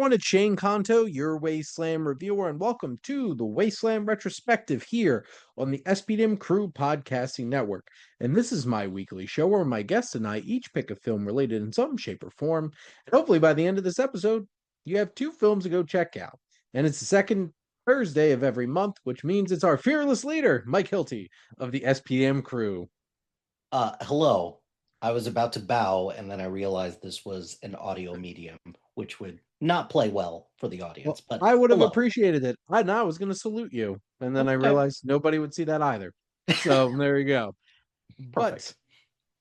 everyone, it's Shane Kanto, your Wasteland reviewer, and welcome to the Wasteland Retrospective here on the SPDM Crew Podcasting Network. And this is my weekly show where my guests and I each pick a film related in some shape or form. And hopefully by the end of this episode, you have two films to go check out. And it's the second Thursday of every month, which means it's our fearless leader, Mike Hilty of the SPDM Crew. Hello. I was about to bow, and then I realized this was an audio medium, which would not play well for the Well, audience. But I would have hello. appreciated it. I was going to salute you. And then I Okay. realized nobody would see that either. So there you go. But Perfect.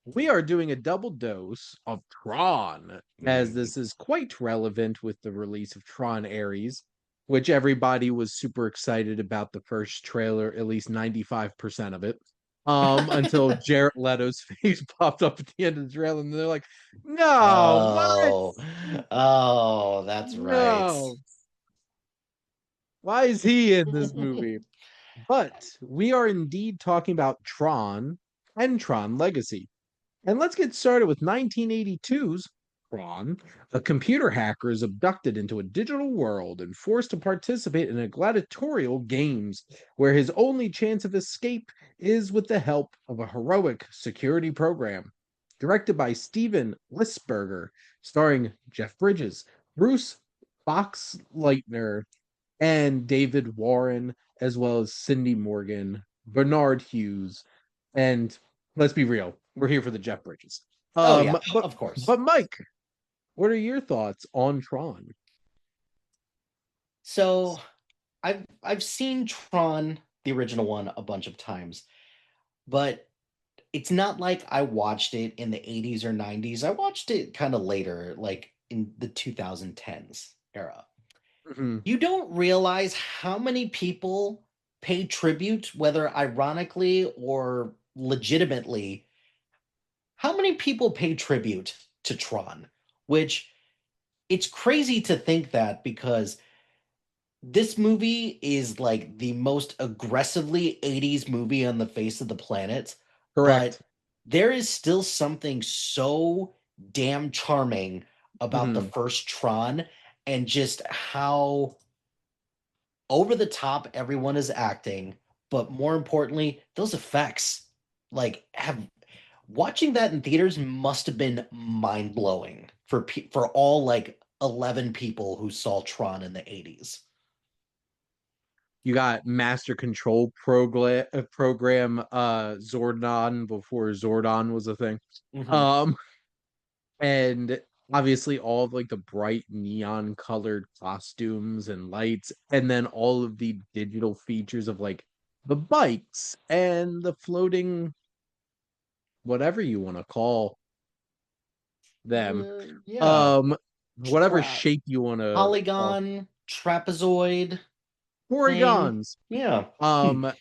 we are doing a double dose of Tron, as Mm. this is quite relevant with the release of Tron Ares, which everybody was super excited about the first trailer, at least 95% of it. Until Jared Leto's face popped up at the end of the trailer, and they're like, no, what? Oh, oh, that's right. No. Why is he in this movie? But we are indeed talking about Tron and Tron Legacy. And let's get started with 1982's Tron. A computer hacker is abducted into a digital world and forced to participate in a gladiatorial games where his only chance of escape is with the help of a heroic security program. Directed by Steven Lisberger, starring Jeff Bridges, Bruce Boxleitner, and David Warren, as well as Cindy Morgan, Bernard Hughes, and let's be real, we're here for the Jeff Bridges. Oh Um, yeah, but of course. but Mike, what are your thoughts on Tron? So I've seen Tron, the original one, a bunch of times, but it's not like I watched it in the 80s or 90s. I watched it kind of later, like in the 2010s era. Mhm. You don't realize how many people pay tribute, whether ironically or legitimately, how many people pay tribute to Tron, which it's crazy to think that because this movie is like the most aggressively 80s movie on the face of the planet, but Correct. there is still something so damn charming about the Mhm. first Tron and just how over the top everyone is acting, but more importantly, those effects like have watching that in theaters must have been mind-blowing for all like 11 people who saw Tron in the 80s. You got Master Control program Zordon before Zordon was a thing. Mhm. Um and obviously all of like the bright neon colored costumes and lights, and then all of the digital features of like the bikes and the floating whatever you want to call them, Yeah, um whatever tra- shape you want to call polygon, trapezoid thing. polygons. Yeah. um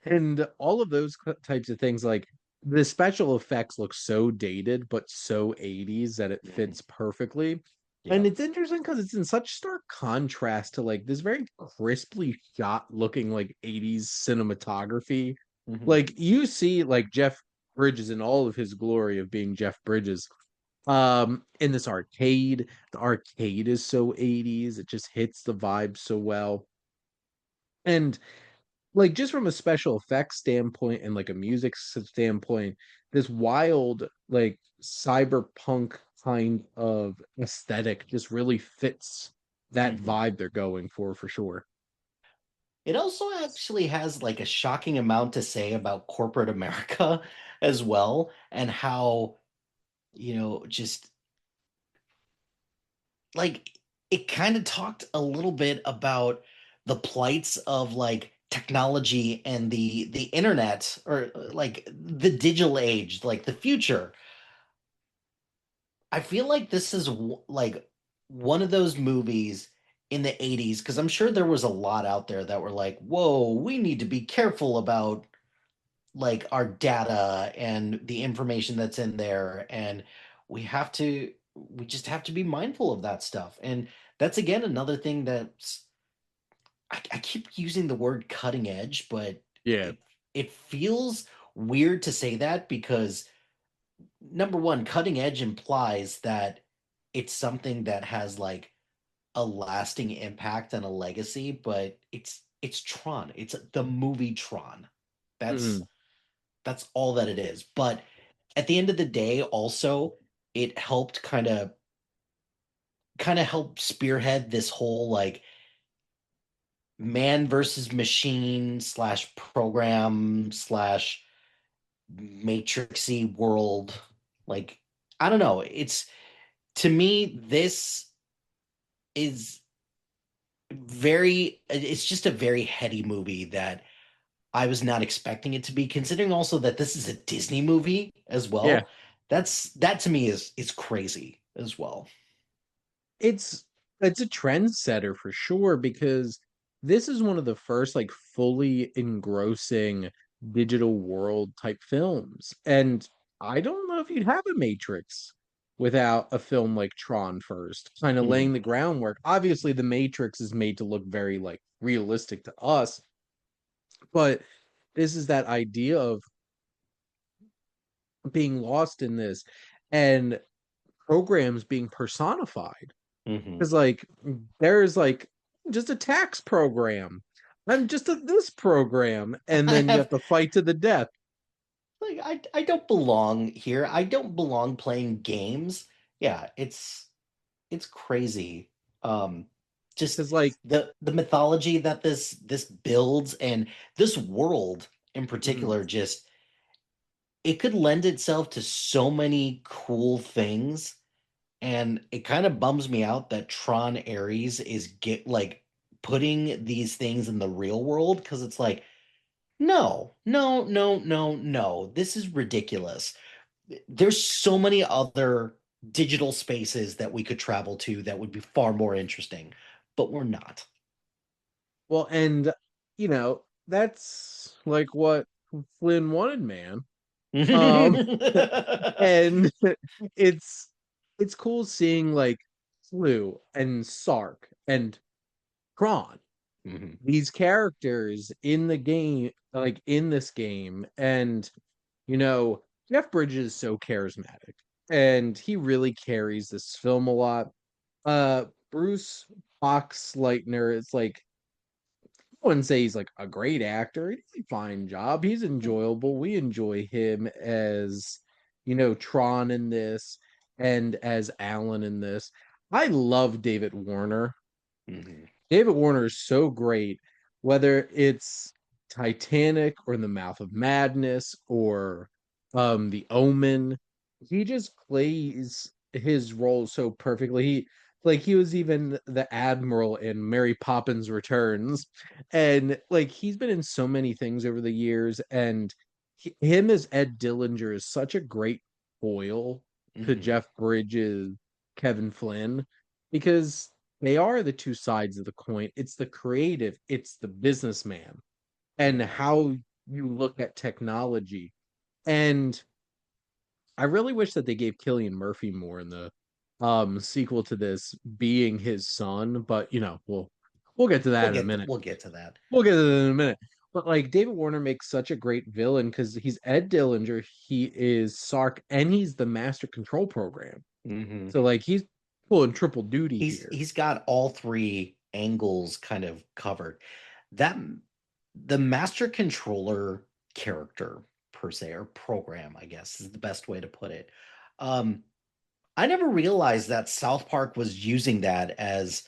and all of those types of things, like the special effects look so dated but so 80s that it Mhm. fits perfectly. And Yep. it's interesting because it's in such stark contrast to like this very crisply shot looking like 80s cinematography. Mhm. Like you see like Jeff Bridges in all of his glory of being Jeff Bridges in this arcade. The arcade is so 80s, it just hits the vibe so well. And like just from a special effects standpoint and like a music standpoint, this wild like cyberpunk kind of aesthetic just really fits that Mhm. vibe they're going for sure. It also actually has like a shocking amount to say about corporate America as well, and how, just like it kind of talked a little bit about the plights of like technology and the internet or like the digital age, like the future. I feel like this is like one of those movies in the 80s because I'm sure there was a lot out there that were like, "Whoa, we need to be careful about like our data and the information that's in there and we just have to be mindful of that stuff." And that's again another thing that's I keep using the word cutting edge, but Yeah. it feels weird to say that because number one, cutting edge implies that it's something that has like a lasting impact and a legacy, but it's Tron. It's the movie Tron. That's Mhm. that's all that it is. But at the end of the day, also it helped kind of help spearhead this whole like man versus machine slash program slash matrixy world. Like, I don't know. It's to me, this is it's just a very heady movie that I was not expecting it to be, considering also that this is a Disney movie as Yeah. well. That to me is crazy as well. It's it's a trendsetter for sure because this is one of the first like fully engrossing digital world type films. And I don't know if you'd have a Matrix without a film like Tron first, kind of laying Mhm. the groundwork. Obviously, the Matrix is made to look very like realistic to us, but this is that idea of being lost in this and programs being personified. Mhm. Because like there's like just a tax program. I'm just this program, and I then you have have to fight to the death. like I don't belong here. I don't belong playing games. Yeah, it's crazy. Um just Because like, the mythology that this builds and this world in mhm. particular just it could lend itself to so many cool things, and it kind of bums me out that Tron Ares is get like putting these things in the real world because it's like no, no, no, no, no. This is ridiculous. There's so many other digital spaces that we could travel to that would be far more interesting, but we're not. Well, and that's like what Flynn wanted, man. Um, and it's it's cool seeing like Flu and Sark and Kron, Mhm. these characters in the game, like in this game, and Jeff Bridges is so charismatic, and he really carries this film a lot. Bruce Boxleitner is like, I wouldn't say he's like a great actor. He does a fine job. He's enjoyable. We enjoy him as, Tron in this and as Alan in this. I love David Warner. Mhm. David Warner is so great, whether it's Titanic or In the Mouth of Madness or The Omen. He just plays his role so perfectly. He was even the Admiral in Mary Poppins Returns. And like he's been in so many things over the years. And him as Ed Dillinger is such a great foil to Mhm. Jeff Bridges, Kevin Flynn, because they are the two sides of the coin. It's the creative, it's the businessman, and Yeah. how you look at technology. And I really wish that they gave Killian Murphy more in the sequel to this, being his son, but we'll get to that in a minute. We'll get to that. We'll get to that in a minute. But like David Warner makes such a great villain because he's Ed Dillinger, he is Sark, and he's the Master Control Program. Mhm. So like he's pulling triple duty here. He's got all three angles kind of covered. That the master controller character per se or program, I guess is the best way to put it. Um, I never realized that South Park was using that as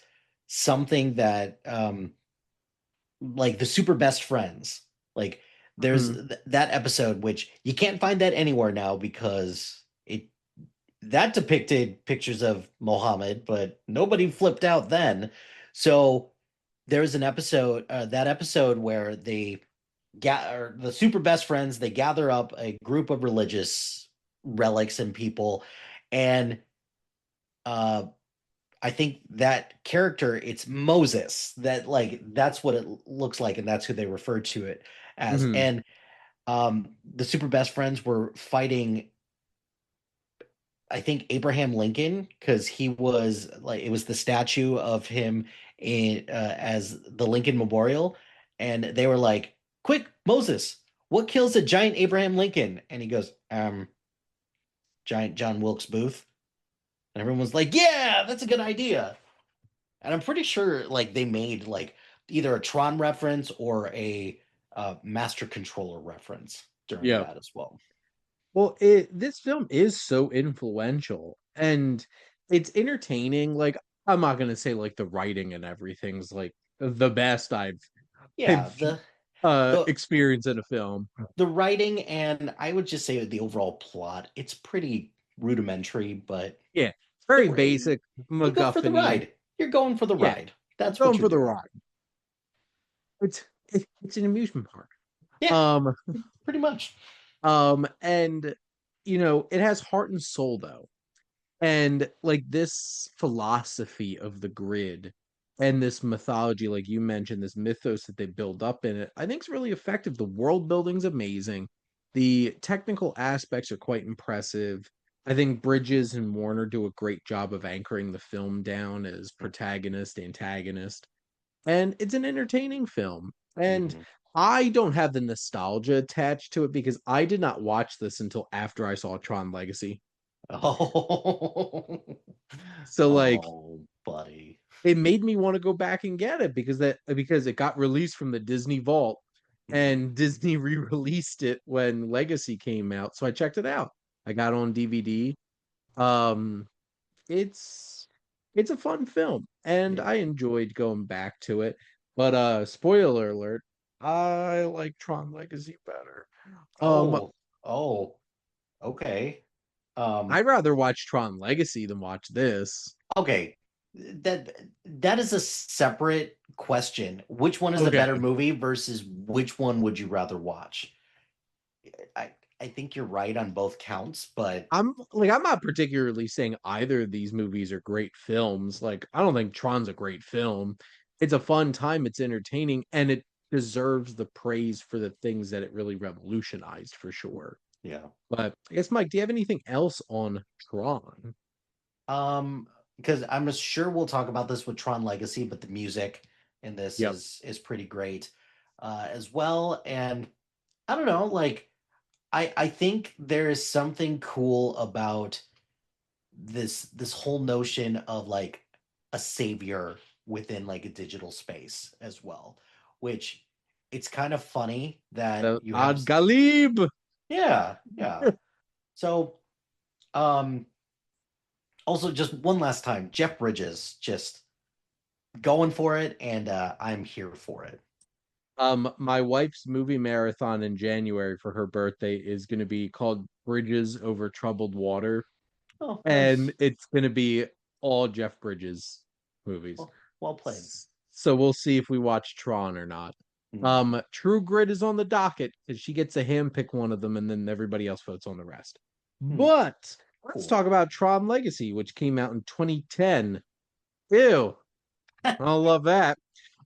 something that like the super best friends. Like there's Mhm. that episode which you can't find that anywhere now because it that depicted pictures of Mohammed, but nobody flipped out then. So there's an episode, that episode where they gather the super best friends, they gather up a group of religious relics and people, and uh I think that character, it's Moses, that like that's what it looks like, and that's who they refer to it as. Mhm. And the super best friends were fighting, I think, Abraham Lincoln, because he was like it was the statue of him in as the Lincoln Memorial, and they were like, "Quick, Moses, what kills a giant Abraham Lincoln?" And he goes, giant John Wilkes Booth," and everyone was like, "Yeah, that's a good idea." And I'm pretty sure like they made like either a Tron reference or a Master Controller reference during Yeah. that as well. Well, this film is so influential and it's entertaining. Like, I'm not gonna say like the writing and everything's like the best Yeah, I've the experienced in a film. the writing and I would just say the overall plot, it's pretty rudimentary, but Yeah, the very ra- basic you go for the MacGuffin-y. ride. You're going for the Yeah, ride. That's what going you're for the doing. ride. It's an amusement park. Yeah, Um, pretty much. and it has heart and soul though. And like this philosophy of the grid and this mythology, like you mentioned, this mythos that they build up in it, I think is really effective. The world building's amazing. The technical aspects are quite impressive. I think Bridges and Warner do a great job of anchoring the film down as protagonist, antagonist. And it's an entertaining film. And Mhm. I don't have the nostalgia attached to it because I did not watch this until after I saw Tron Legacy. Oh, So like oh, buddy. it made me want to go back and get it because it got released from the Disney Vault Mhm. and Disney re-released it when Legacy came out. So I checked it out. I got it on DVD. Um it's it's a fun film and Yeah. I enjoyed going back to it. But spoiler alert, I like Tron Legacy better. Um Oh, oh, okay. Um, I'd rather watch Tron Legacy than watch this. okay. That is a separate question. Which one is the better Okay. movie versus which one would you rather watch? I I think you're right on both counts, but I'm not particularly saying either of these movies are great films. Like I don't think Tron's a great film. It's a fun time, it's entertaining, and it deserves the praise for the things that it really revolutionized for sure. yeah. But I guess Mike, do you have anything else on Tron? Um, because I'm sure we'll talk about this with Tron Legacy, but the music in this Yep. is pretty great as well. And I don't know, like I think there is something cool about this whole notion of like a savior within like a digital space as well, which it's kind of funny that you have Ad Galib. yeah, yeah. So um also just one last time, Jeff Bridges just going for it and I'm here for it. My wife's movie marathon in January for her birthday is going to be called Bridges Over Troubled Water, Oh, and nice. it's going to be all Jeff Bridges movies. Well played. So we'll see if we watch Tron or not. Mhm. True Grit is on the docket because she gets to handpick one of them, and then everybody else votes on the rest. Hmm, But let's cool. talk about Tron Legacy, which came out in 2010. Ew, I love that.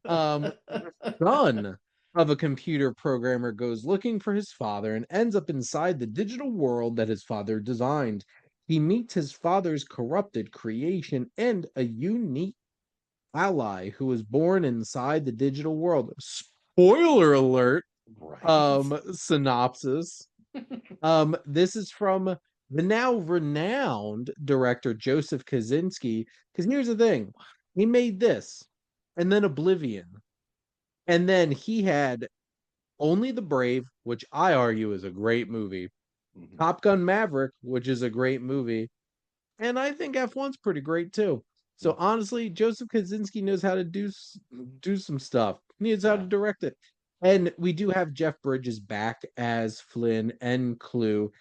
The son of a computer programmer goes looking for his father and ends up inside the digital world that his father designed. He meets his father's corrupted creation and a unique ally who was born inside the digital world. Spoiler alert, Right. synopsis. This is from the now renowned director Joseph Kaczynski. Because here's the thing, he made this, and then Oblivion, and then he had Only the Brave, which I argue is a great movie, Mhm. Top Gun Maverick, which is a great movie, and I think F1's pretty great too. So honestly, Joseph Kaczynski knows how to do some stuff. He knows how to Yeah. direct it. And we do have Jeff Bridges back as Flynn and Clue,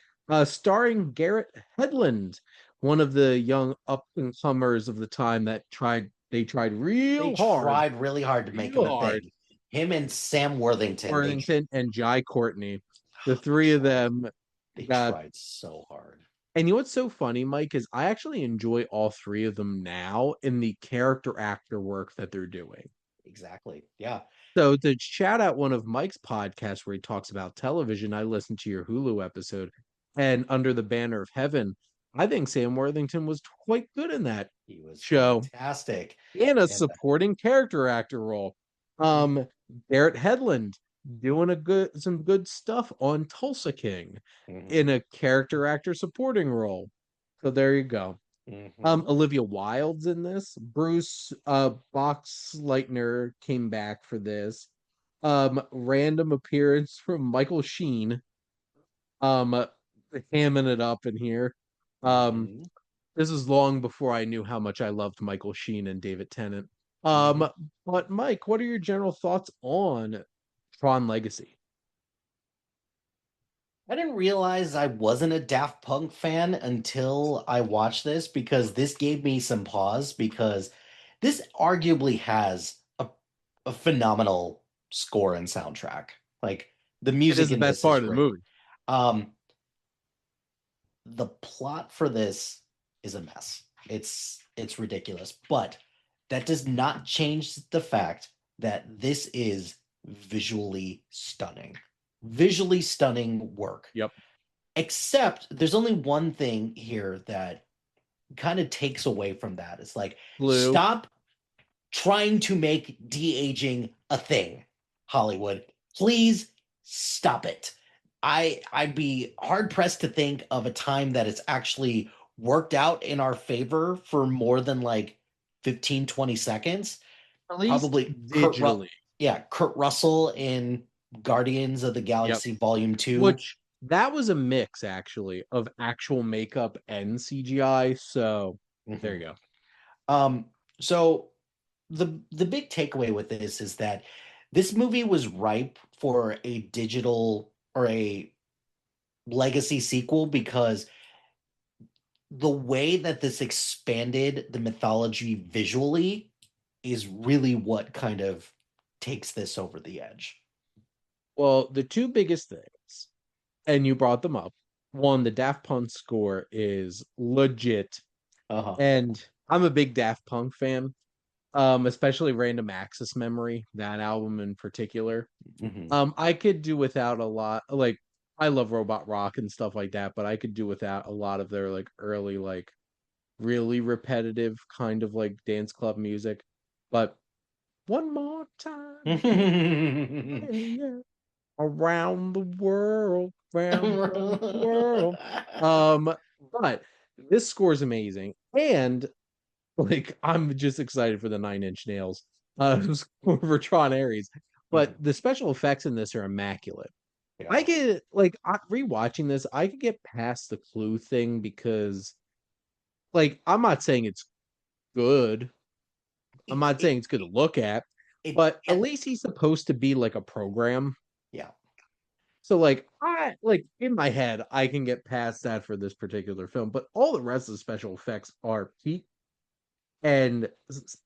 starring Garrett Hedlund, one of the young up and comers of the time that tried They real tried really hard to make him a hard. thing. Him and Sam Worthington, Worthington and Jai Courtney, the three of tried. them They got. tried so hard. And you know what's so funny, Mike, is I actually enjoy all three of them now in the character actor work that they're doing. Exactly. Yeah. So to shout out one of Mike's podcasts where he talks about television, I listened to your Hulu episode, and Under the Banner of Heaven, I think Sam Worthington was quite good in that He was show fantastic. in a And supporting character actor role. mhm, Garrett Hedlund doing some good stuff on Tulsa King mhm. in a character actor supporting role. So there you go. Hmm. Olivia Wilde's in this. Bruce Boxleitner came back for this. Random appearance from Michael Sheen. Um, hamming it up in here. Um, Hmm. this is long before I knew how much I loved Michael Sheen and David Tennant. Hmm. Um, but Mike, what are your general thoughts on Tron Legacy? I didn't realize I wasn't a Daft Punk fan until I watched this because this gave me some pause because this arguably has a phenomenal score and soundtrack. Like the It is music the in best this is part of the great. movie. Um, the plot for this is a mess. It's ridiculous, but that does not change the fact that this is visually stunning. Visually stunning work. Yep. Except there's only one thing here that kind of takes away from that. It's like Blue. stop trying to make de-aging a thing, Hollywood. Please stop it. I'd be hard pressed to think of a time that it's actually worked out in our favor for more than like 15, 20 seconds. At least Probably digitally. Kurt Russell in Guardians of the Yep. Galaxy Volume 2. Which that was a mix actually of actual makeup and CGI. So there you Mhm. go. So the big takeaway with this is that this movie was ripe for a digital or a legacy sequel because the way that this expanded the mythology visually is really what kind of takes this over the edge. Well, the two biggest things, and you brought them up. One, the Daft Punk score is legit. Uh-huh. And I'm a big Daft Punk fan. Especially Random Access Memory, that album in particular. Hmm. I could do without a lot, like I love Robot Rock and stuff like that, but I could do without a lot of their like early, like really repetitive kind of like dance club music. But one more time, yeah, yeah, yeah, around the world, round the world. Um, but this score is amazing, and like I'm just excited for the Nine Inch Nails for Tron Ares. But Mhm. the special effects in this are immaculate. I Yeah. get like rewatching this, I could get past the clue thing because like I'm not saying it's good. I'm It not saying it's good to look at, it but at least he's supposed to be like a program. yeah. So like I like in my head I can get past that for this particular film, but all the rest of the special effects are peak and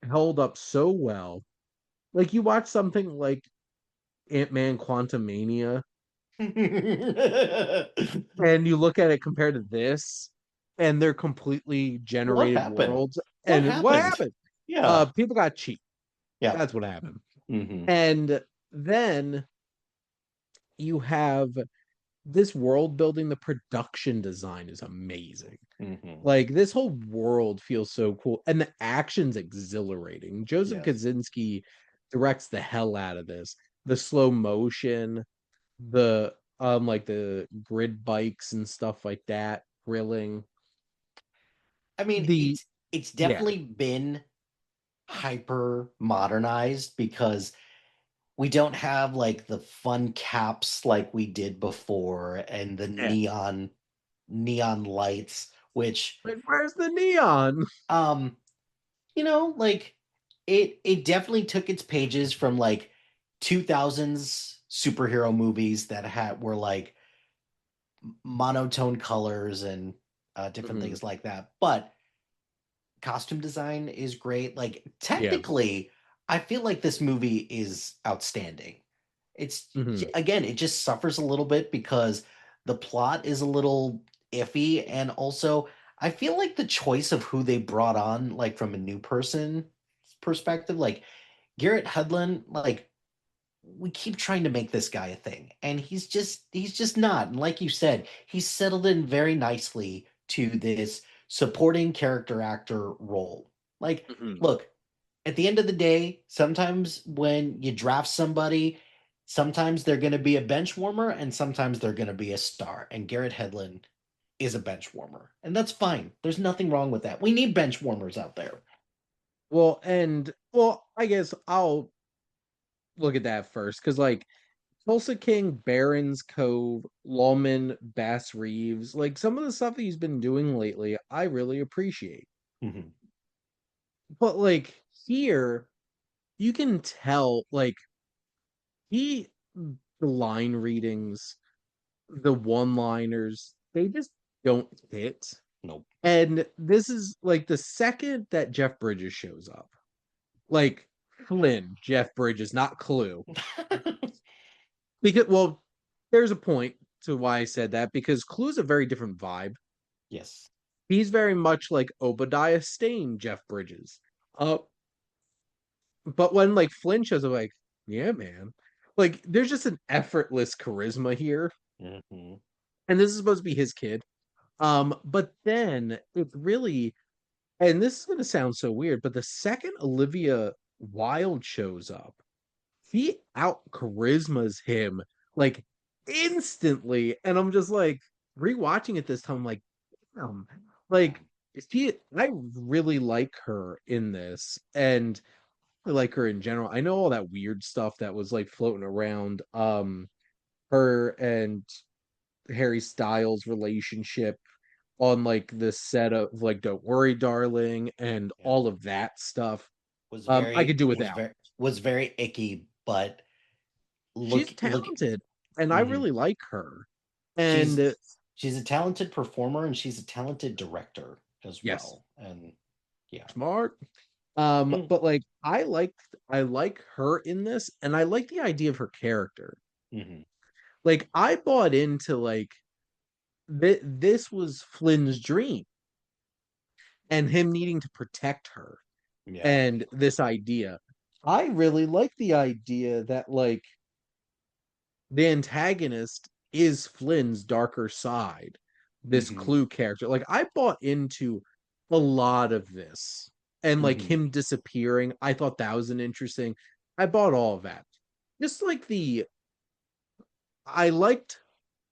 held up so well. Like you watch something like Ant-Man Quantumania and you look at it compared to this, and they're completely What generated happened? worlds. What And what happened? happened? Yeah. People got cheap. Yeah. That's what happened. Hmm. And then you have this world building, the production design is amazing. Hmm. Like this whole world feels so cool, and the action's exhilarating. Joseph Yes. Kaczynski directs the hell out of this. The slow motion, the like the grid bikes and stuff like that, grilling. I mean, The it's yeah, definitely been hyper modernized because we don't have like the fun caps like we did before and the yeah. neon lights, which Like, where's the neon? um like it definitely took its pages from like 2000s superhero movies that had were like monotone colors and different Mhm. things like that. But costume design is great. Like Yeah. technically, I feel like this movie is outstanding. It's Mhm. again, it just suffers a little bit because the plot is a little iffy, and also I feel like the choice of who they brought on, like from a new person perspective, like Garrett Hedlund, like we keep trying to make this guy a thing, and he's just not. And like you said, he's settled in very nicely to this supporting character actor role. Like, Mhm. look, at the end of the day, sometimes when you draft somebody, sometimes they're going to be a bench warmer and sometimes they're going to be a star. And Garrett Hedlund is a bench warmer, and that's fine. There's nothing wrong with that. We need bench warmers out there. I guess I'll look at that first because like Tulsa King, Barron's Cove, Lawman, Bass Reeves, like some of the stuff that he's been doing lately, I really appreciate. Mhm. But like here, you can tell like he the line readings, the one-liners, they just don't hit. Nope. And this is like the second that Jeff Bridges shows up. Like Flynn, Jeff Bridges, not Clue. Because there's a point to why I said that because Clue's a very different vibe. Yes. He's very much like Obadiah Stane, Jeff Bridges. Uh, but when like Flynn shows up, like, yeah, man, like there's just an effortless charisma here, Hmm. and this is supposed to be his kid. But then it really, and this is gonna sound so weird, but the second Olivia Wilde shows up, he out charismas him like instantly, and I'm just like rewatching it this time, I'm like, damn, like I really like her in this, and I like her in general. I know all that weird stuff that was like floating around, her and Harry Styles' relationship on like the set of like Don't Worry, Darling, and Yeah. all of that stuff. Was I could very do was without. very was very icky, but She's look. talented, and I Mhm. really like her. She's And she's a talented performer and she's a talented director as yes, well. And yeah. smart. Mm. But like I like her in this, and I like the idea of her character. Hmm. Like I bought into like this was Flynn's dream and him needing to protect her Yeah. and this idea. I really like the idea that like the antagonist is Flynn's darker side, this Hmm. Clue character. Like I bought into a lot of this. And like Hmm. him disappearing, I thought that was an interesting. I bought all of that. Just like I liked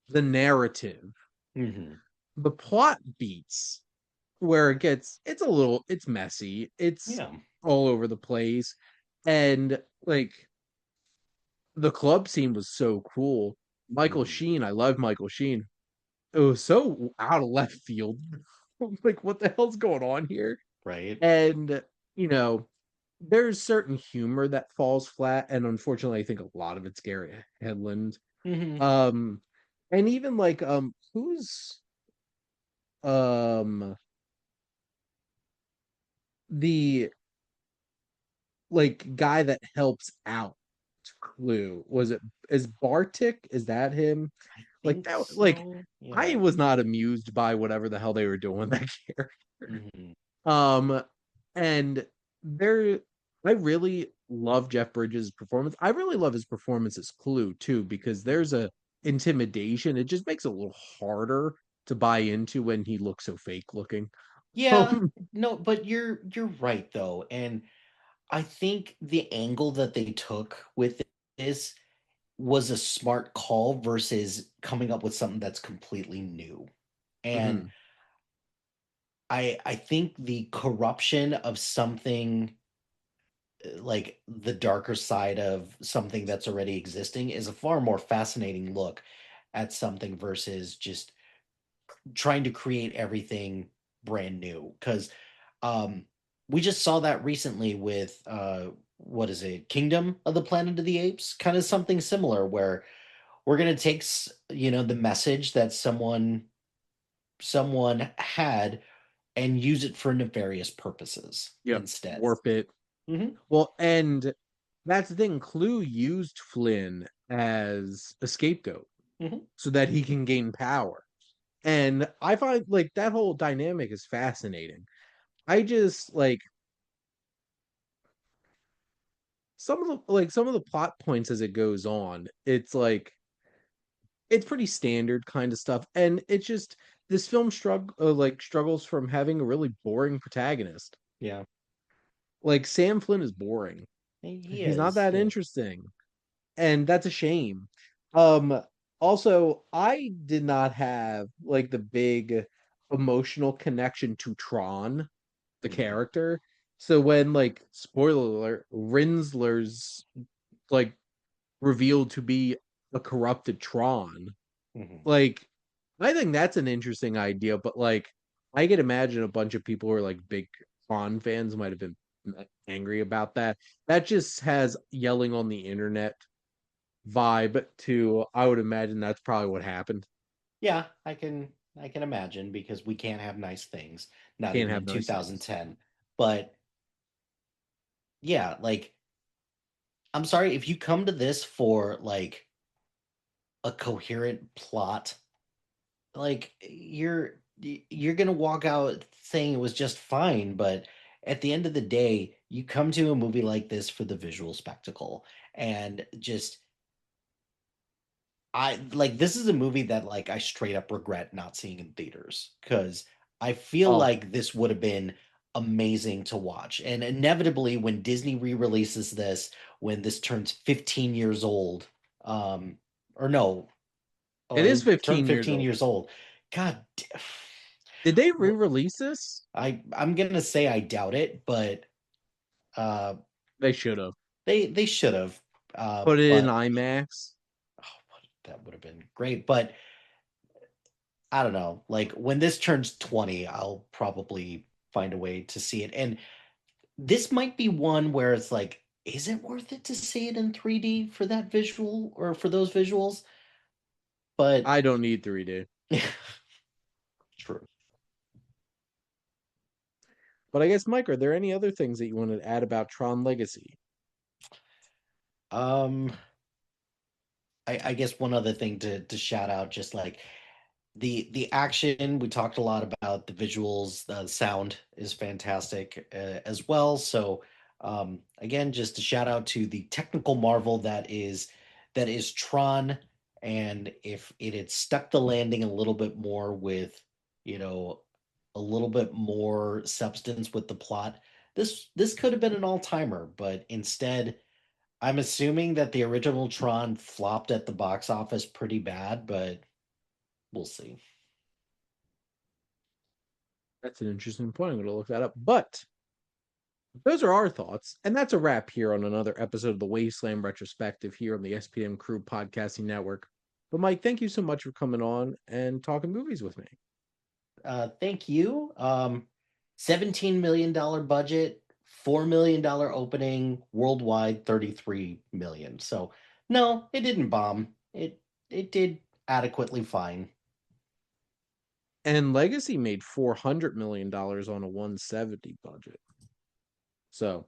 the narrative, Hmm. the plot beats where it's messy, it's Yeah. all over the place, and like the club scene was so cool. Michael Hmm. Sheen, I love Michael Sheen. It was so out of left field. Like, what the hell's going on here? Right. And, you know, there's certain humor that falls flat. And unfortunately, I think a lot of it's Gary Hedlund. Hmm. Um, and even like, who's, um, the like guy that helps out Clue? Is Bartik? Is that him? I Like think that, like so. I Yeah. was not amused by whatever the hell they were doing with that character. Hmm. Um, and there, I really love Jeff Bridges' performance. I really love his performance as Clue too, because there's a intimidation. It just makes it a little harder to buy into when he looks so fake looking. Yeah. Um, No, but you're right though. And I think the angle that they took with this was a smart call versus coming up with something that's completely new. And mhm, I think the corruption of something like the darker side of something that's already existing is a far more fascinating look at something versus just trying to create everything brand new. Because um, we just saw that recently with what is it, Kingdom of the Planet of the Apes, kind of something similar where we're going to take the message that someone had and use it for nefarious purposes yep, instead. warp it. Hmm. Well, and that's the thing. Clue used Flynn as a scapegoat Hmm. so that he can gain power. And I find like that whole dynamic is fascinating. I just like some of the plot points as it goes on. It's like it's pretty standard kind of stuff, and it's just this film struggles from having a really boring protagonist. Yeah, Like Sam Flynn is boring. he He's not is. that He is. interesting, and that's a shame. Um, Also, I did not have like the big emotional connection to Tron, the Mhm, character. So when like spoiler alert, Rinsler's like revealed to be a corrupted Tron, mhm. like I think that's an interesting idea, but like I could imagine a bunch of people who are like big Tron fans might have been angry about that. That just has yelling on the internet vibe to I would imagine that's probably what happened. Yeah, I can imagine because we can't have nice things, not Can't even have in nice things. 2010. But yeah, like I'm sorry if you come to this for like a coherent plot, like you're going to walk out saying it was just fine, but at the end of the day, you come to a movie like this for the visual spectacle and just I like this is a movie that like I straight up regret not seeing in theaters because I feel Oh, like this would have been amazing to watch. And inevitably, when Disney re-releases this, when this turns 15 years old, um, or no, it or is it'll turn 15 years 15 old. years old. God, Did they wh- re-release this? I'm gonna say I doubt it, but uh, They should have. they should have. Put it in But IMAX. oh, that would have been great. But I don't know. Like when this turns 20, I'll probably find a way to see it. And this might be one where it's like, is it worth it to see it in 3D for that visual or for those visuals? But I don't need 3D. true. But I guess, Mike, are there any other things that you wanted to add about Tron Legacy? Um, I guess one other thing to shout out, just like the action, we talked a lot about the visuals, the sound is fantastic as well. So again, just a shout out to the technical marvel that is Tron. And if it had stuck the landing a little bit more with, you know, a little bit more substance with the plot, this could have been an all-timer. But instead, I'm assuming that the original Tron flopped at the box office pretty bad, but we'll see. That's an interesting point. I'm going to look that up. But those are our thoughts. And that's a wrap here on another episode of the Wasteland Retrospective here on the SPM Crew Podcasting Network. But, Mike, thank you so much for coming on and talking movies with me. Thank you. $17 million budget, $4 million opening, worldwide 33 million. So no, it didn't bomb. It did adequately fine. And Legacy made $400 million on a 170 budget. So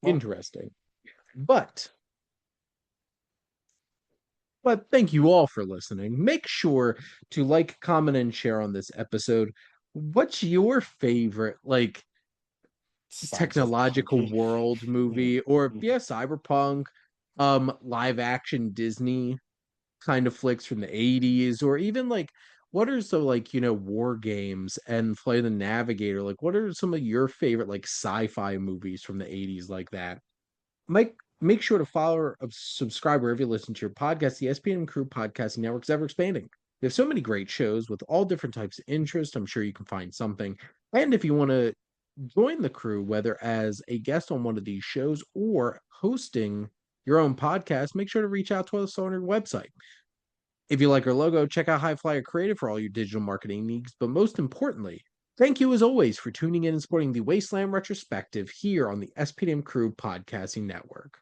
Well, interesting. But thank you all for listening. Make sure to like, comment, and share on this episode. What's your favorite like technological cyberpunk. world movie or Mhm. yeah, cyberpunk, live action Disney kind of flicks from the 80s, or even like what are some like war games and Play the Navigator, like what are some of your favorite like sci-fi movies from the 80s like that? Make sure to follow or subscribe wherever you listen to your podcast. The SPM Crew Podcasting Network is ever expanding. We have so many great shows with all different types of interest. I'm sure you can find something. And if you want to join the crew, whether as a guest on one of these shows or hosting your own podcast, make sure to reach out to us on our website. If you like our logo, check out High Flyer Creative for all your digital marketing needs. But most importantly, thank you as always for tuning in and supporting the Wasteland Retrospective here on the SPDM Crew Podcasting Network.